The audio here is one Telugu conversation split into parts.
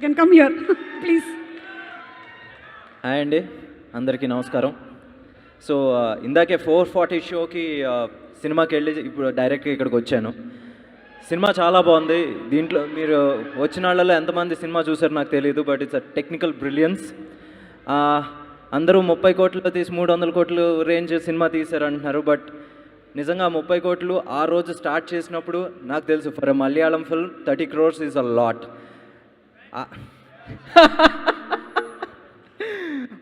Can come here please. Hi అండి, అందరికీ నమస్కారం. సో ఇందాకే 4:40 షోకి సినిమాకి వెళ్ళి ఇప్పుడు డైరెక్ట్గా ఇక్కడికి వచ్చాను. సినిమా చాలా బాగుంది. దీంట్లో మీరు వచ్చిన వాళ్ళలో ఎంతమంది సినిమా చూసారో నాకు తెలియదు, but it's a technical brilliance. అందరూ 30 కోట్లు తీసి 300 కోట్లు రేంజ్ సినిమా తీశారు అంటున్నారు, బట్ నిజంగా 30 కోట్లు ఆ రోజు స్టార్ట్ చేసినప్పుడు నాకు తెలుసు for a Malayalam film 30 crores is a lot.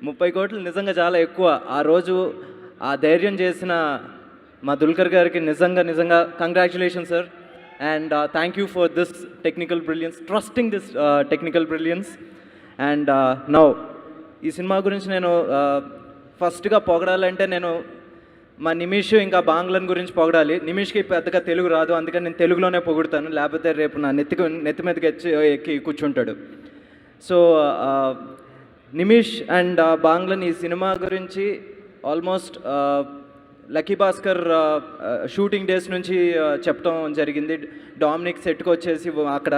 30 కోట్లు నిజంగా చాలా ఎక్కువ. ఆ రోజు ఆ ధైర్యం చేసిన మా దుల్కర్ గారికి నిజంగా congratulation sir, and thank you for this technical brilliance, trusting this technical brilliance. And now ఈ సినిమా గురించి నేను ఫస్ట్గా పొగడాలంటే నేను మా నిమిష్ ఇంకా బాంగ్లన్ గురించి పొగడాలి. నిమిష్కి పెద్దగా తెలుగు రాదు, అందుకని నేను తెలుగులోనే పొగుడతాను, లేకపోతే రేపు నా నెత్తి మీదకి ఎక్కి కూర్చుంటాడు. సో నిమిష్ అండ్ బాంగ్లన్ ఈ సినిమా గురించి almost lucky Bhaskar shooting days నుంచి చెప్పడం జరిగింది. డామినిక్ సెట్కి వచ్చేసి అక్కడ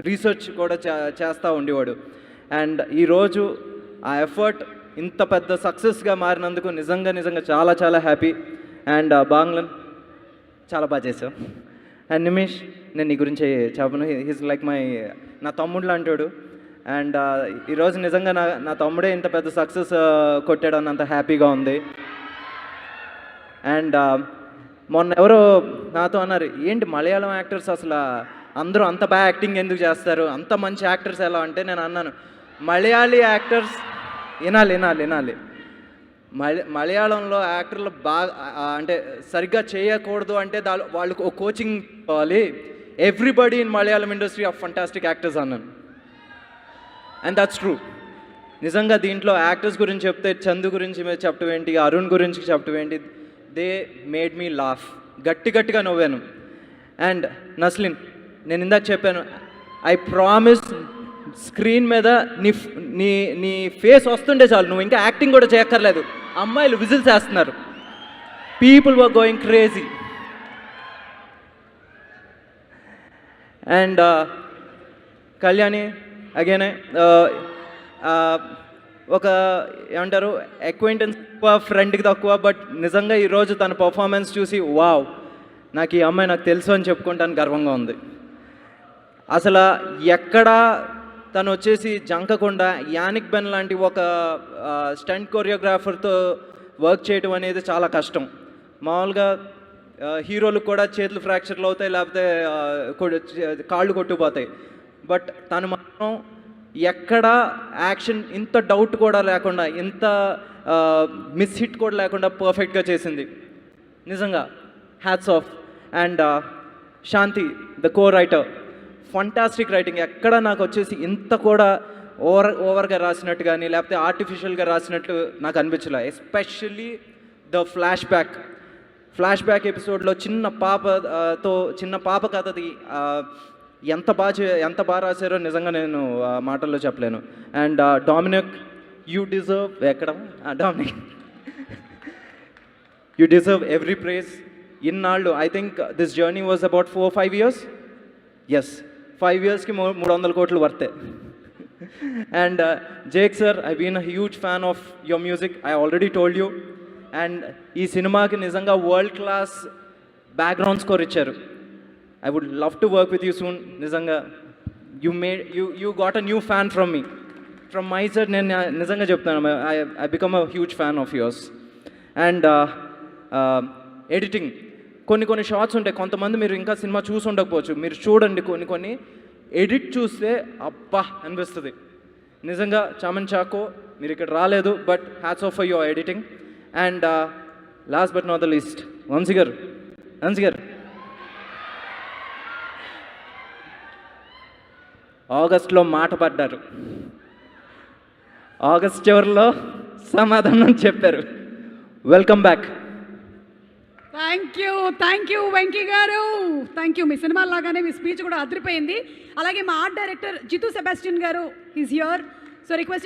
రీసెర్చ్ కూడా చేస్తూ ఉండేవాడు. అండ్ ఈరోజు ఆ ఎఫర్ట్ ఇంత పెద్ద సక్సెస్గా మారినందుకు నిజంగా చాలా హ్యాపీ. అండ్ బాంగ్లన్ చాలా బాగా చేసావు. అండ్ నిమిష్, నేను నీ గురించి చెప్పను, హీస్ లైక్ నా తమ్ముడు అంటాడు. అండ్ ఈరోజు నిజంగా నా తమ్ముడే ఇంత పెద్ద సక్సెస్ కొట్టాడు అన్నంత హ్యాపీగా ఉంది. అండ్ మొన్న ఎవరో నాతో అన్నారు, ఏంటి మలయాళం యాక్టర్స్ అసలు అందరూ అంత బాగా యాక్టింగ్ ఎందుకు చేస్తారు, అంత మంచి యాక్టర్స్ ఎలా అంటే, నేను అన్నాను మలయాళీ యాక్టర్స్ వినాలి. మలయాళంలో యాక్టర్లు బాగా అంటే సరిగ్గా చేయకూడదు అంటే వాళ్ళకు ఒక కోచింగ్ కావాలి. Everybody in Malayalam industry of fantastic actors అన్నాను. And that's true. నిజంగా దీంట్లో యాక్టర్స్ గురించి చెప్తే చందు గురించి చెప్పడం ఏంటి, అరుణ్ గురించి చెప్పడం ఏంటి, దే మేడ్ మీ లాఫ్. గట్టిగా నవ్వాను. అండ్ నస్లిన్, నేను ఇందాక చెప్పాను, ఐ ప్రామిస్ స్క్రీన్ మీద నీ ఫేస్ వస్తుండే చాలు, నువ్వు ఇంకా యాక్టింగ్ కూడా చేయక్కర్లేదు. అమ్మాయిలు విజిల్స్ వేస్తున్నారు. People were going crazy. And Kalyani again ఒక ఏమంటారు అక్వైంటెన్స్ ఎక్కువ, ఫ్రెండ్కి తక్కువ, బట్ నిజంగా ఈరోజు తన పర్ఫార్మెన్స్ చూసి వావ్, నాకు ఈ అమ్మాయి నాకు తెలుసు అని చెప్పుకుంటాను గర్వంగా ఉంది. అసలు ఎక్కడా తను వచ్చేసి జంకకుండా యానిక్ బెన్ లాంటి ఒక స్టంట్ కొరియోగ్రాఫర్తో వర్క్ చేయడం అనేది చాలా కష్టం. మామూలుగా హీరోలకు కూడా చేతులు ఫ్రాక్చర్లు అవుతాయి, లేకపోతే కాళ్ళు కొట్టుకుపోతాయి, బట్ తను మాత్రం ఎక్కడా యాక్షన్ ఇంత డౌట్ కూడా లేకుండా, ఇంత మిస్ హిట్ కూడా లేకుండా పర్ఫెక్ట్గా చేసింది. నిజంగా hats off. And Shanti the co writer, fantastic writing. ఎక్కడ నాకు వచ్చేసి ఇంత కూడా ఓవర్గా రాసినట్టు కానీ లేకపోతే ఆర్టిఫిషియల్గా రాసినట్టు నాకు అనిపించలే. ఎస్పెషల్లీ ద ఫ్లాష్ బ్యాక్ ఎపిసోడ్లో చిన్న పాప కథది ఎంత బాగా రాశారో నిజంగా నేను మాటల్లో చెప్పలేను. And Dominic, you deserve Dominic you deserve every prize. ఇన్నాళ్ళు I think this journey was about 4-5 years. Yes, 5 yearsకి 300 కోట్లు వర్తే. And Jake sir, I been a huge fan of your music, I already told you. And ఈ సినిమాకి నిజంగా వరల్డ్ క్లాస్ బ్యాక్గ్రౌండ్ స్కోర్ ఇచ్చారు. I would love to work with you soon. నిజంగా you got a new fan from me, from my side. నేను నిజంగా చెప్తాను, I become a huge fan of yours. And editing, కొన్ని షార్ట్స్ ఉంటాయి, కొంతమంది మీరు ఇంకా సినిమా చూసి ఉండకపోవచ్చు, మీరు చూడండి. కొన్ని ఎడిట్ చూస్తే అబ్బా అనిపిస్తుంది. నిజంగా చామన్ చాకో, మీరు ఇక్కడ రాలేదు, but hats off for your editing. And last but not the least, Vamsi garu ఆగస్ట్లో మాట పడ్డారు, ఆగస్ట్ చివరిలో సమాధానం చెప్పారు. Welcome back. Thank you Venky garu, thank you. Me cinema లాగానే మీ స్పీచ్ కూడా అదిరిపోయింది. అలాగే మా ఆర్ట్ డైరెక్టర్ జితు సెబాస్టియన్ గారు ఈజ్ హియర్. So request